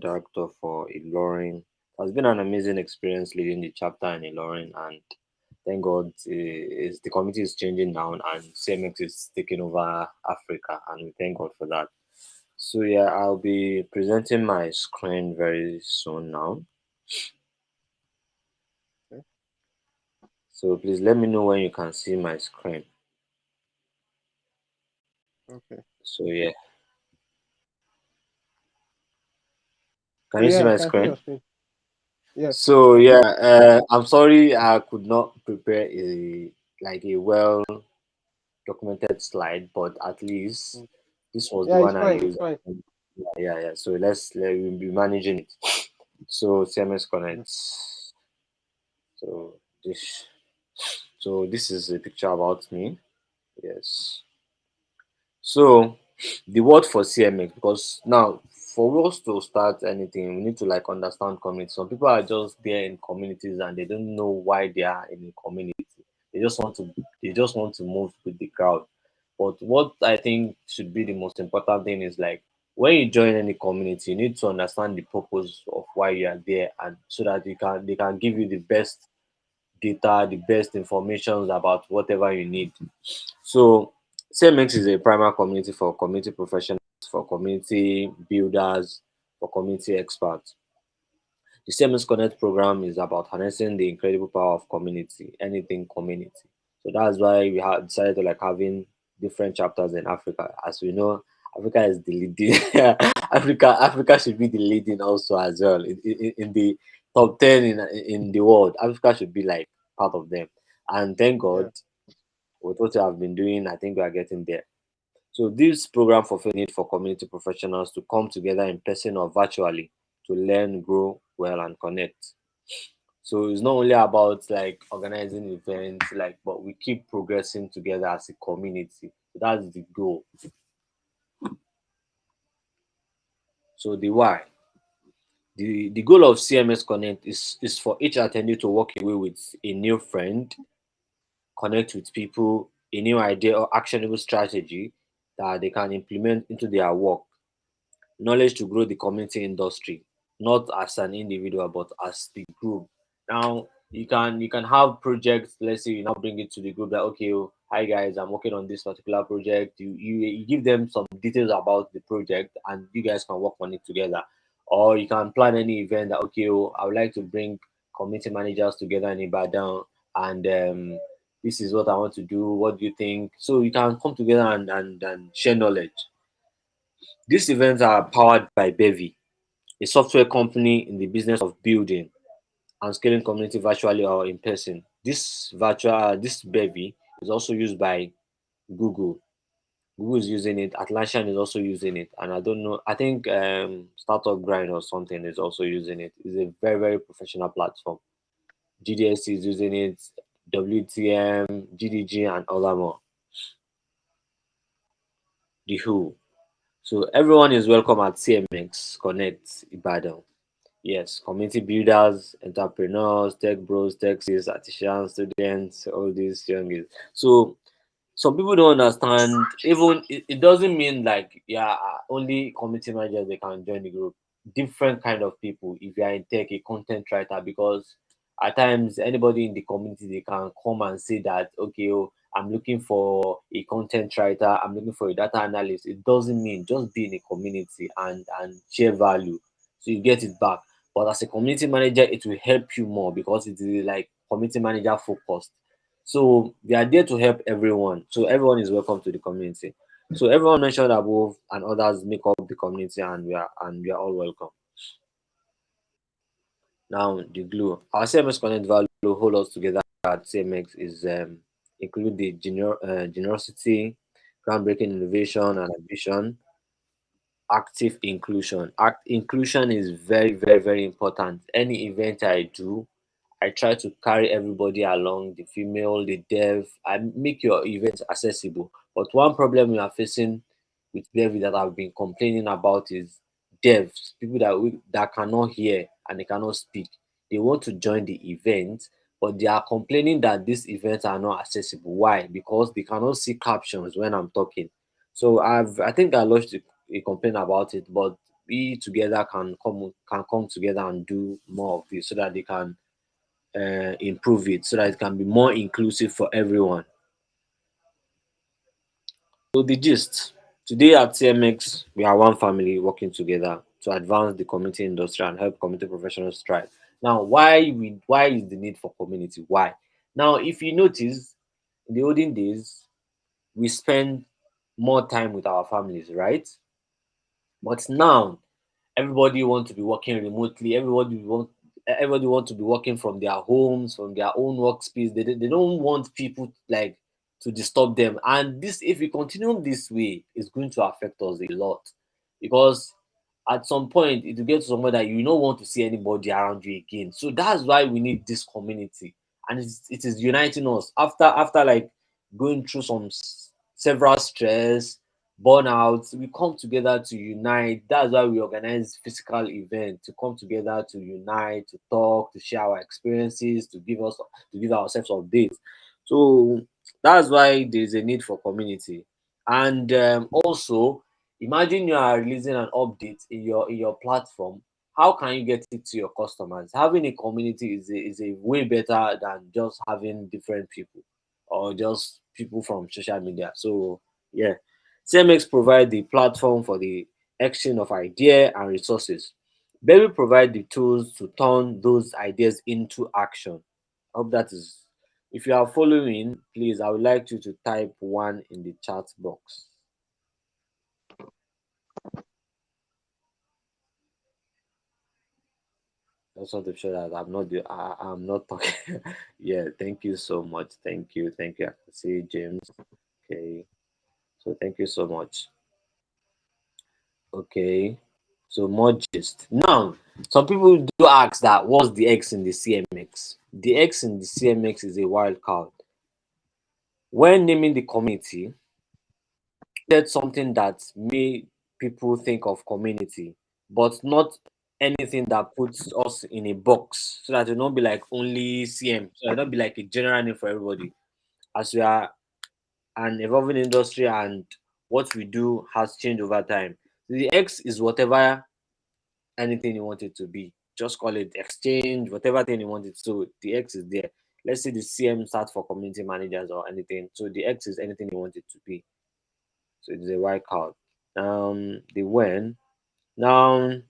Director for Ilorin. It has been an amazing experience leading the chapter in Ilorin, and thank God is the committee is changing now, and CMX is taking over Africa, and we thank God for that. So yeah, I'll be presenting my screen very soon now. Okay. So please let me know when you can see my screen. Okay. So yeah, can you see Yeah, I my can see your screen? screen. Yes. So yeah, I'm sorry I could not prepare a well documented slide, but at least Mm. this was the Yeah, it's one I fine. It's used. fine. Yeah. So let we be managing it. So CMS Mm. Connect. So this this is a picture about me. Yes. So the word for CMX, because now for us to start anything, we need to like understand community. Some people are just there in communities and they don't know why they are in a community. They just want to move with the crowd. But what I think should be the most important thing is like when you join any community, you need to understand the purpose of why you are there, and so that they can give you the best data, the best information about whatever you need. So CMX is a primary community for community professionals, for community builders, for community experts. The CMX Connect program is about harnessing the incredible power of community, anything community. So that's why we have decided to like having different chapters in Africa. As we know, Africa is the leading. Africa should be the leading also as well in the top 10 in the world. Africa should be like part of them. And thank God Yeah. with what we have been doing, I think we are getting there. So this program fulfill need for community professionals to come together in person or virtually to learn, grow well, and connect. So it's not only about like organizing events, like, but we keep progressing together as a community. So that's the goal. So the why. The goal of CMS Connect is for each attendee to walk away with a new friend, connect with people, a new idea or actionable strategy that they can implement into their work, knowledge to grow the community industry, not as an individual but as the group. Now you can have projects. Let's say you now bring it to the group that okay, oh, hi guys, I'm working on this particular project. You give them some details about the project, and you guys can work on it together. Or you can plan any event that okay, oh, I would like to bring community managers together in Ibadan, and this is what I want to do. What do you think? So you can come together and share knowledge. These events are powered by Bevy, a software company in the business of building and scaling community virtually or in person. This Bevy is also used by Google. Google is using it. Atlassian is also using it, and I don't know. I think Startup Grind or something is also using it. It's a very professional platform. GDS is using it. WTM, GDG, and other more. The Who. So everyone is welcome at CMX Connect Ibadan. Yes, community builders, entrepreneurs, tech bros, techies, artisans, students, all these young. So some people don't understand. Even it doesn't mean like yeah, only community managers they can join the group. Different kind of people. If you are in tech, a content writer, because at times anybody in the community they can come and say that okay, oh, I'm looking for a content writer, I'm looking for a data analyst. It doesn't mean just be in a community and share value, so you get it back. But as a community manager, it will help you more because it is like community manager focused. So we are there to help everyone. So everyone is welcome to the community. So everyone mentioned above and others make up the community, and we are all welcome. Now the glue. Our CMX Connect value hold us together at CMX is include the generosity, groundbreaking innovation and ambition, active inclusion. Inclusion is very important. Any event I do, I try to carry everybody along, the female, the deaf. I make your event accessible. But one problem we are facing with deaf that I've been complaining about is deafs, people that cannot hear and they cannot speak. They want to join the event, but they are complaining that these events are not accessible. Why? Because they cannot see captions when I'm talking. So I think I lodged a complaint about it, but we together can come together and do more of this so that they can improve it so that it can be more inclusive for everyone. So the gist today at CMX, we are one family working together to advance the community industry and help community professionals thrive. Now, why is the need for community? Why? Now, if you notice, in the olden days, we spend more time with our families, right? But now everybody want to be working remotely. Everybody want to be working from their homes, from their own workspace. They don't want people like to disturb them. And this, if we continue this way, is going to affect us a lot because at some point it will get to somewhere that you don't want to see anybody around you again. So that's why we need this community, and it is uniting us after like going through several stress, burnout. We come together to unite. That's why we organize physical events to come together to unite, to talk, to share our experiences, to give ourselves updates. So that's why there is a need for community. And also, imagine you are releasing an update in your platform. How can you get it to your customers? Having a community is a way better than just having different people or just people from social media. So yeah, CMX provide the platform for the exchange of idea and resources. Baby provide the tools to turn those ideas into action. I hope that is. If you are following, please, I would like you to type one in the chat box. I just want to show that I'm not talking. Yeah, thank you so much. Thank you. I can see James. Okay, so thank you so much. Okay, so more gist. Now, some people do ask that what's the X in the CMX? The X in the CMX is a wild card. When naming the community, said something that made people think of community, but not anything that puts us in a box so that it don't be like only CM, so it don't be like a general name for everybody. As we are an evolving industry and what we do has changed over time. The X is whatever anything you want it to be. Just call it exchange, whatever thing you want it. So the X is there. Let's say the CM starts for community managers or anything. So the X is anything you want it to be. So it's a white card. The when. Now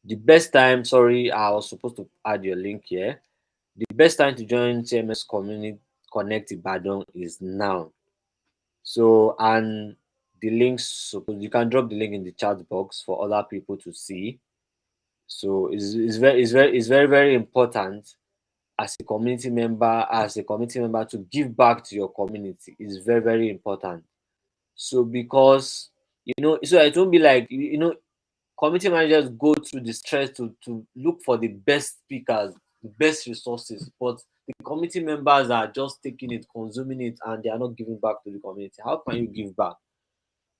the best time, sorry, I was supposed to add your link here. The best time to join CMS Community Connect Ibadan is now. So and the links suppose you can drop the link in the chat box for other people to see. So it's very important as a community member to give back to your community is very important. So because so it won't be like community managers go through the stress to look for the best speakers, the best resources, but the community members are just taking it, consuming it, and they are not giving back to the community. How can you give back?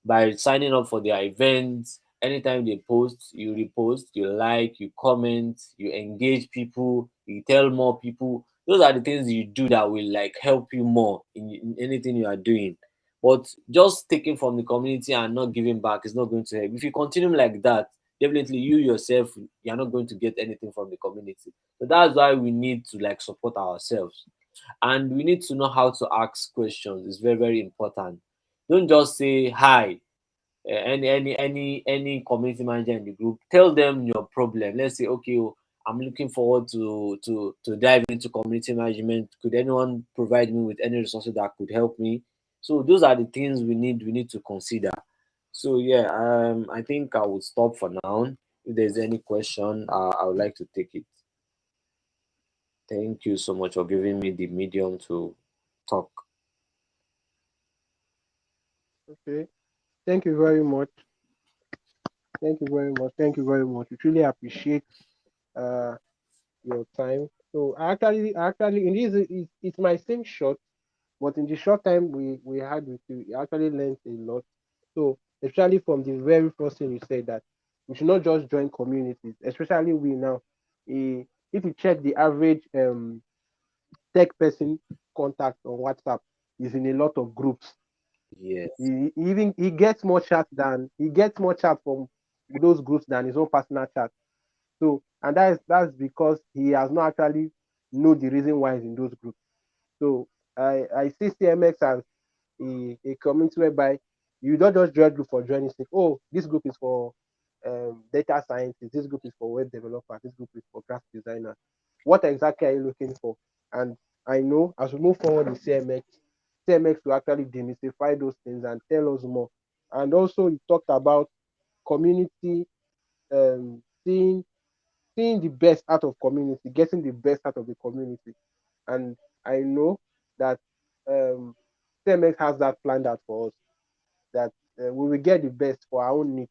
By signing up for their events. Anytime they post, you repost, you like, you comment, you engage people, you tell more people. Those are the things you do that will like help you more in anything you are doing. But just taking from the community and not giving back is not going to help. If you continue like that, definitely you yourself you're not going to get anything from the community. So that's why we need to like support ourselves. And we need to know how to ask questions. It's very important. Don't just say hi. Any community manager in the group, tell them your problem. Let's say, okay, oh, I'm looking forward to dive into community management. Could anyone provide me with any resources that could help me? So those are the things we need to consider. So yeah, I think I would stop for now. If there's any question, I would like to take it. Thank you so much for giving me the medium to talk. Okay. Thank you very much. Thank you very much. Thank you very much. We truly appreciate uh your time. So actually in this it's my same shot, but in the short time we had with you, we actually learned a lot. So especially from the very first thing you said that we should not just join communities, especially we now. If you check the average tech person contact on WhatsApp is in a lot of groups. Yes. He gets more chat from those groups than his own personal chat. So, and that's because he has not actually know the reason why he's in those groups. So I see CMX as a community whereby you don't just join group for joining sake. Oh, this group is for data scientists, this group is for web developers, this group is for graphic designers. What exactly are you looking for? And I know as we move forward in CMX will actually demystify those things and tell us more. And also, you talked about community, seeing the best out of community, getting the best out of the community. And I know that um, CMX has that planned out for us, that we will get the best for our own niche.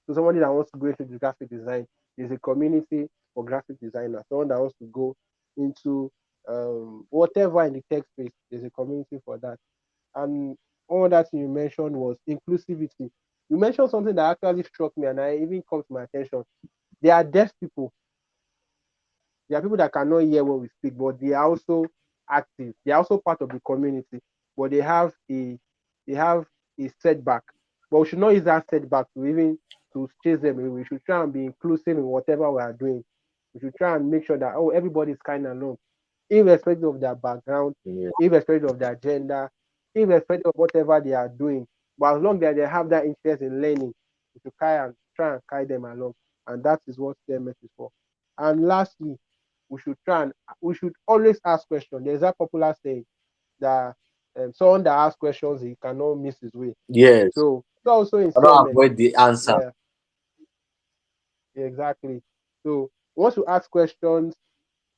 So somebody that wants to go into the graphic design, there's a community for graphic designers. Someone that wants to go into whatever in the tech space, there's a community for that. And all that you mentioned was inclusivity. You mentioned something that actually struck me, and I even come to my attention. There are deaf people. There are people that cannot hear what we speak, but they are also active. They are also part of the community, but they have a setback. But we should not use that setback to even to chase them away. We should try and be inclusive in whatever we are doing. We should try and make sure that everybody is kind of along, irrespective of their background, Yeah. irrespective of their gender, irrespective of whatever they are doing. But as long as they have that interest in learning, we should try and carry them along. And that is what CMS is for. And lastly, we should always ask questions. There's that popular saying that someone that asks questions he cannot miss his way. Yes. So also in I don't CMX, avoid the answer. yeah, exactly. So once you ask questions,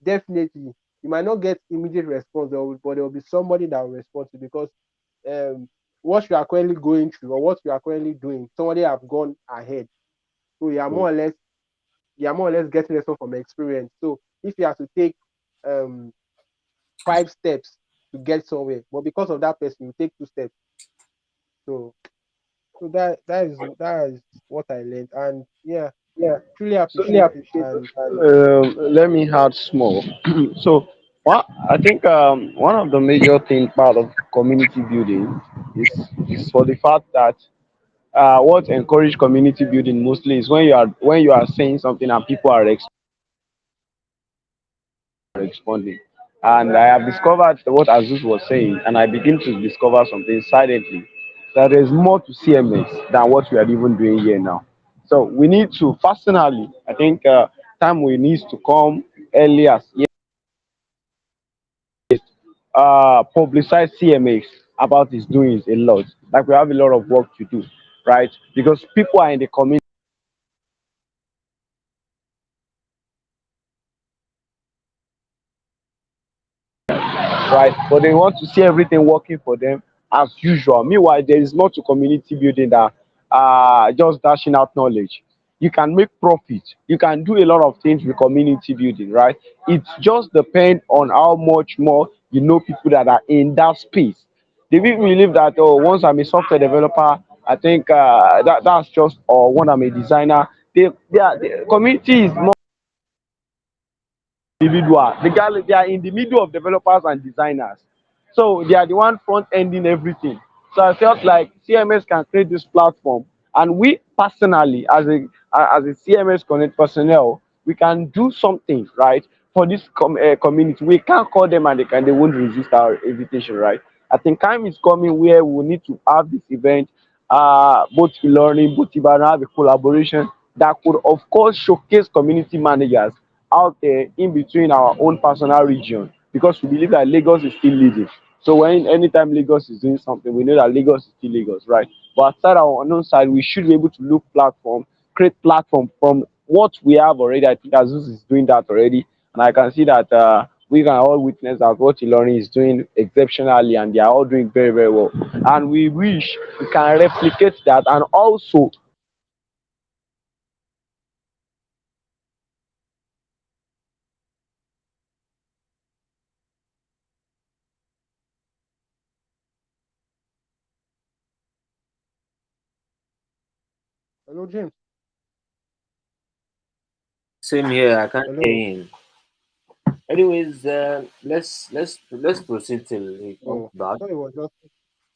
definitely you might not get immediate response, but there will be somebody that will respond to, because um what you are currently going through or what you are currently doing, somebody have gone ahead. So you are more or less getting lesson from experience. So if you have to take um 5 steps to get somewhere, but because of that person, you take 2 steps. So that is what I learned, and yeah, Yeah, truly certainly appreciate it. appreciate it. And And let me add small. So, what I think one of the major thing part of community building is for the fact that what encourage community building mostly is when you are saying something and people are responding. And I have discovered what Azus was saying, and I begin to discover something silently that there's more to CMX than what we are even doing here now. So we need to personally, I think time we need to come early as publicize CMX about its doings a lot. Like we have a lot of work to do, right? Because people are in the community, right? But they want to see everything working for them as usual. Meanwhile, there is more to community building than just dashing out knowledge. You can make profit. You can do a lot of things with community building, right? It just depends on how much more you know people that are in that space. They people believe that once I'm a software developer, I think that's just or when I'm a designer. The community is more individual. They are in the middle of developers and designers. So they are the one front ending everything. So I felt like CMS can create this platform, and we personally, as a CMS Connect personnel, we can do something right for this community. We can't call them and they won't resist our invitation, right? I think time is coming where we need to have this event, both learning, both Ibadan have a collaboration that could, of course, showcase community managers out there in between our own personal region, because we believe that Lagos is still leading. So when anytime Lagos is doing something, we know that Lagos is still Lagos, right? But outside our unknown side, we should be able to look platform, create platform from what we have already. I think Azus is doing that already, and I can see that we can all witness that what Ilorin is doing exceptionally, and they are all doing very very well. And we wish we can replicate that, and also hello, James. Same here. I can't hear Hello. him. Anyways, let's proceed till he comes Oh, I back. thought it was just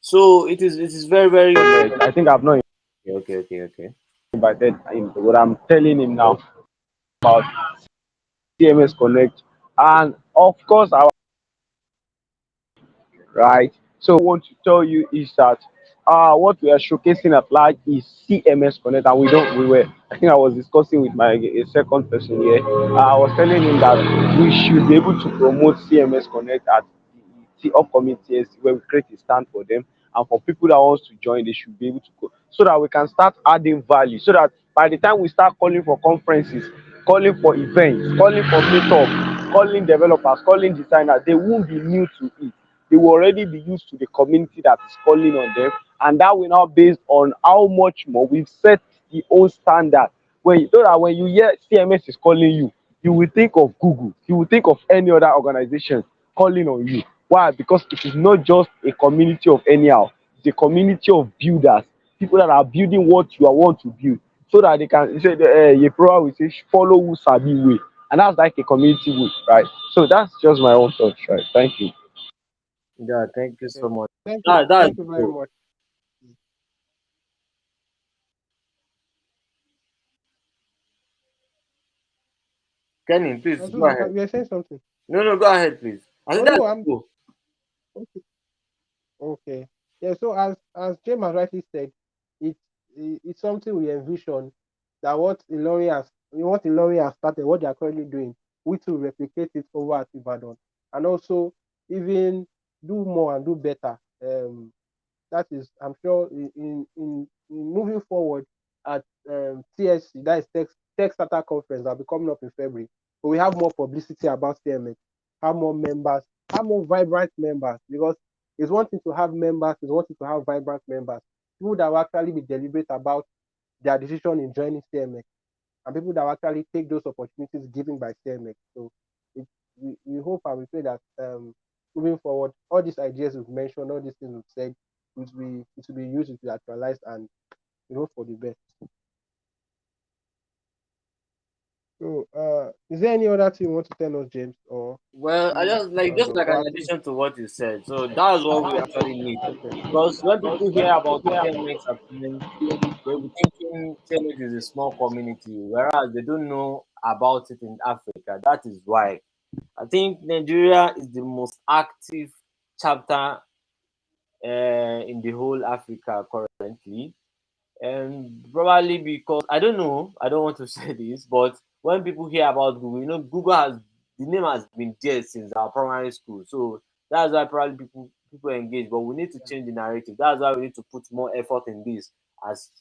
So it is very very I think I've not okay, okay, okay, okay. invited him. What I'm telling him now about CMS Connect, and of course our right. So what I want to tell you is that what we are showcasing at large is CMS Connect, and we were I think I was discussing with my a second person here. I was telling him that we should be able to promote CMS Connect at the upcoming TSC where we create a stand for them, and for people that wants to join, they should be able to go so that we can start adding value. So that by the time we start calling for conferences, calling for events, calling for meetup, calling developers, calling designers, they won't be new to it. They will already be used to the community that is calling on them, and that will now based on how much more we've set the own standard. When you know that when you hear CMS is calling you, you will think of Google, you will think of any other organization calling on you. Why? Because it is not just a community of anyhow, it's a community of builders, people that are building what you want to build, so that they can say your program will say follow who sabi way, and that's like a community way, right? So that's just my own thoughts, right? Thank you. Yeah, thank you so Okay. much. Thank you. That's Thank you very good. much. Kenny, please go Azuzu, ahead. you are saying something? No, no, go ahead, please. I Oh think no, that's I'm cool. okay. Okay. Yeah. So as James has rightly said, it, it's something we envision that what Ilori has started, what they are currently doing, we to replicate it over at Ibadan, and also even do more and do better. That is, I'm sure, in moving forward at TSC, that is Tech Starter Conference that will be coming up in February. But we have more publicity about CMX, have more members, have more vibrant members, because it's one thing to have members, it's one thing to have vibrant members, people that will actually be deliberate about their decision in joining CMX, and people that will actually take those opportunities given by CMX. So it, we hope and we pray that moving forward, all these ideas we've mentioned, all these things we've said, it will be used, it will be actualized, and we hope for the best. So, is there any other thing you want to tell us, James, or Well, I we just like round just up? like Or an I think, addition to what you said. So that's what we actually need. okay, Because when people hear about CMX happening, they'll be thinking CMX is a small community, whereas they don't know about it in Africa. That is why I think Nigeria is the most active chapter in the whole Africa currently. And probably because I don't know, I don't want to say this, but when people hear about Google, Google has the name has been there since our primary school. So that's why probably people engage. But we need to change the narrative. That's why we need to put more effort in this as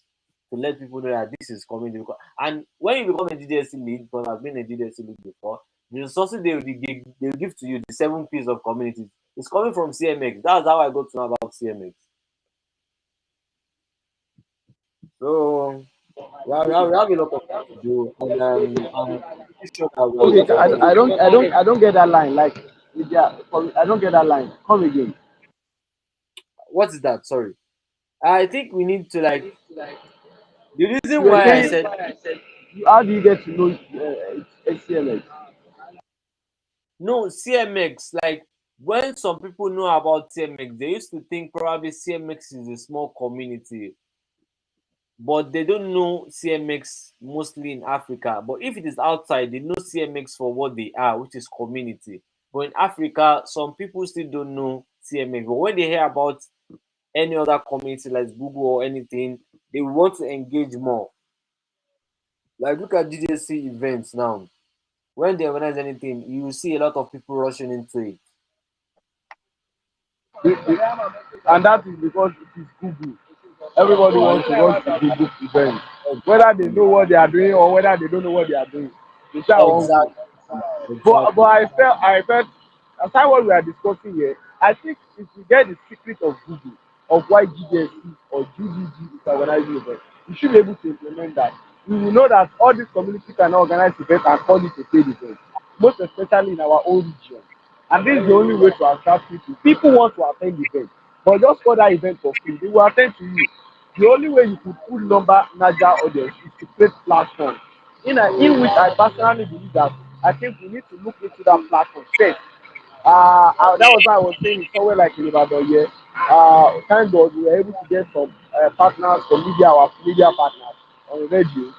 to let people know that this is community. And when you become a GDSC lead, because I've been a GDSC lead before, the resources they will give to you, the 7 P's of communities, it's coming from CMX. That's how I got to know about CMX. So we have a lot of work to do, and I'm pretty sure that we are Okay, going to do. I don't get that line. Like, yeah, I don't get that line. Come again. What is that? Sorry. I think we need to like the You reason were why I saying, said how do you get to know HCMX? no CMX. Like when some people know about CMX, they used to think probably CMX is a small community, but they don't know CMX mostly in Africa. But if it is outside, they know CMX for what they are, which is community. But in Africa, some people still don't know CMX. But when they hear about any other community like Google or anything, they want to engage more. Like look at DJC events now. When they organize anything, you will see a lot of people rushing into it. And that is because it is Google. Everybody wants to run to Google events. Whether they Exactly. know what they are doing or whether they don't know what they are doing. They say I won't go. Exactly. But Exactly. I felt aside what we are discussing here, I think if we get the secret of Google of why GDSC or GDG is organizing events, we should be able to implement that. We will know that all these communities can organize events and call it a paid event, most especially in our own region. And this is the only way to attract people. People want to attend events, but just for that event for free, they will attend to you. The only way you could pull number larger audience is to create platforms in which I personally believe that I think we need to look into that platform first. That was why I was saying somewhere like in Ibadan, yeah. Thank God we were able to get some partners, some media, our media partners. on radio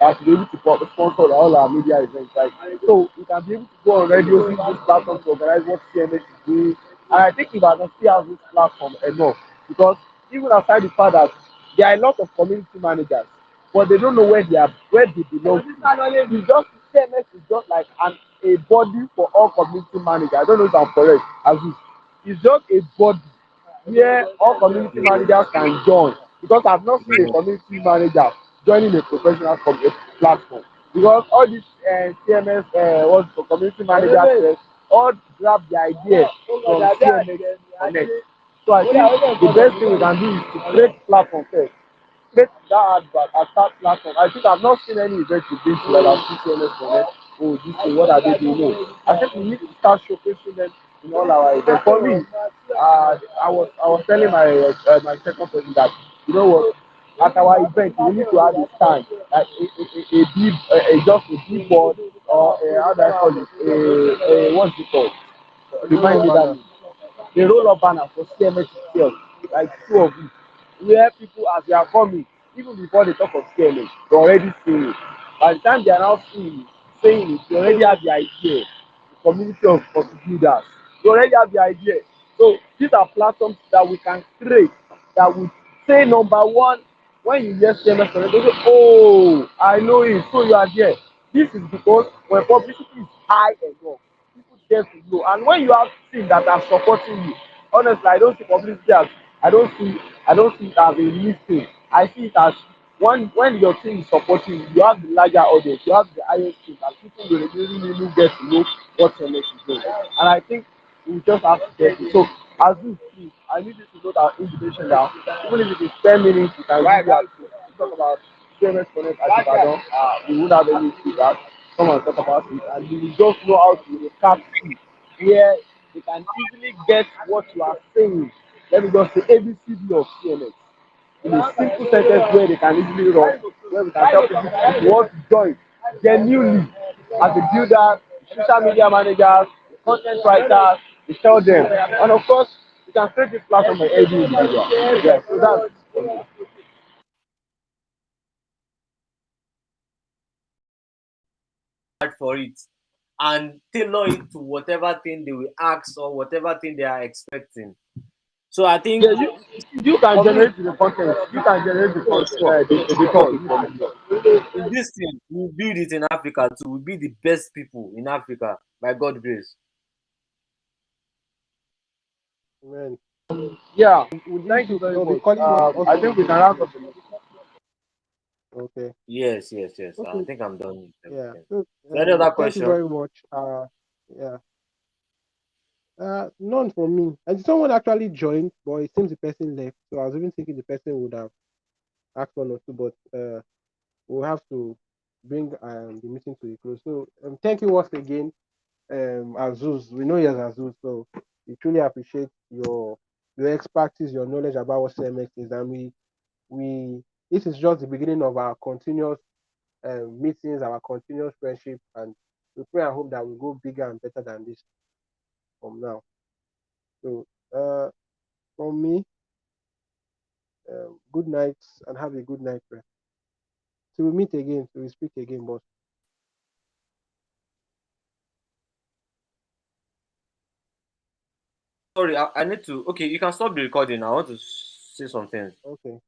that will be able to sponsor all our media events. Like, so we can be able to go on radio, use this platform to organize what CMX is doing. And I think Ibadan still has this platform enough because even aside the fact that there are a lot of community managers, but they don't know where they belong to. It's just CMX is just like a body for all community managers. I don't know if I'm correct. As it's just a body where all community Yeah. managers can join because I've not seen a Yeah. community manager joining a professional platform because all these CMS what's for community managers all grab the idea from CMX Connect. So I think the best thing we can do is to create platform first, create that advert as that platform. I think I've not seen any event you've been to that have seen CMS Connect. Oh, this thing, what are they doing? No. I think we need to start showcasing them in all our events. For me, I was telling my second person that you know what, at our event we need to have a stand like a big just a big board or how do I call it what's it called? Roll Remind up me that banner. name. The roll up banner for CMS itself, like two of it, where people as they are coming, even before they talk of CMS, they already saying it. By the time they are now saying it, they already have the idea. The community of builders, they already have the idea. So these are platforms that we can create that would say number one, when you hear CMS Connect, they say, oh, I know it, so you are there. This is because when publicity is high enough, people get to know. And when you have teams that are supporting you, honestly, I don't see publicity as I don't see it as a mistake. I see it as when your team is supporting you, you have the larger audience, you have the highest team, and people will really get to know what CMS is doing. And I think we just have to get it. So as this please, I need you to note our invitation down. Even if it is 10 minutes, you can really have to talk about CMS Connect at Ibadan. We won't have any issue with that. Come and talk about it, and you will just know how to recap it, where they can easily get what you are saying. Let me just say ABCD of CMS in a simple sentence where they can easily run, where we can tell people if you want to join genuinely as a builder, social media managers, content writers, we tell them. And of course, you can create this platform for every individual. Yeah, so that's Hard for it and tailor it to whatever thing they will ask or whatever thing they are expecting. So I yeah, think you can for me, generate the content, you can generate the sure, content, sure, the sure. topic for me. In this thing, we build it in Africa too. We be the best people in Africa by God's grace. Amen. Yeah, Would you thank you so very they'll be much. calling us I think we can again? wrap up. Okay. Yes, yes, yes. I Okay. think I'm done with Yeah. everything. So So any other thank you question? very much. Yeah. None for me. And someone actually joined, but it seems the person left. So I was even thinking the person would have asked one or two, but we'll have to bring the meeting to a close. So thank you once again, Azuz. We know you as Azuz, so we truly appreciate your expertise, your knowledge about what CMX is, and we this is just the beginning of our continuous meetings, our continuous friendship, and we pray and hope that we go bigger and better than this from now. So from me, good night and have a good night rest. Till we meet again, till we speak again, boss. Sorry, I need to. Okay, you can stop the recording. I want to say something. Okay.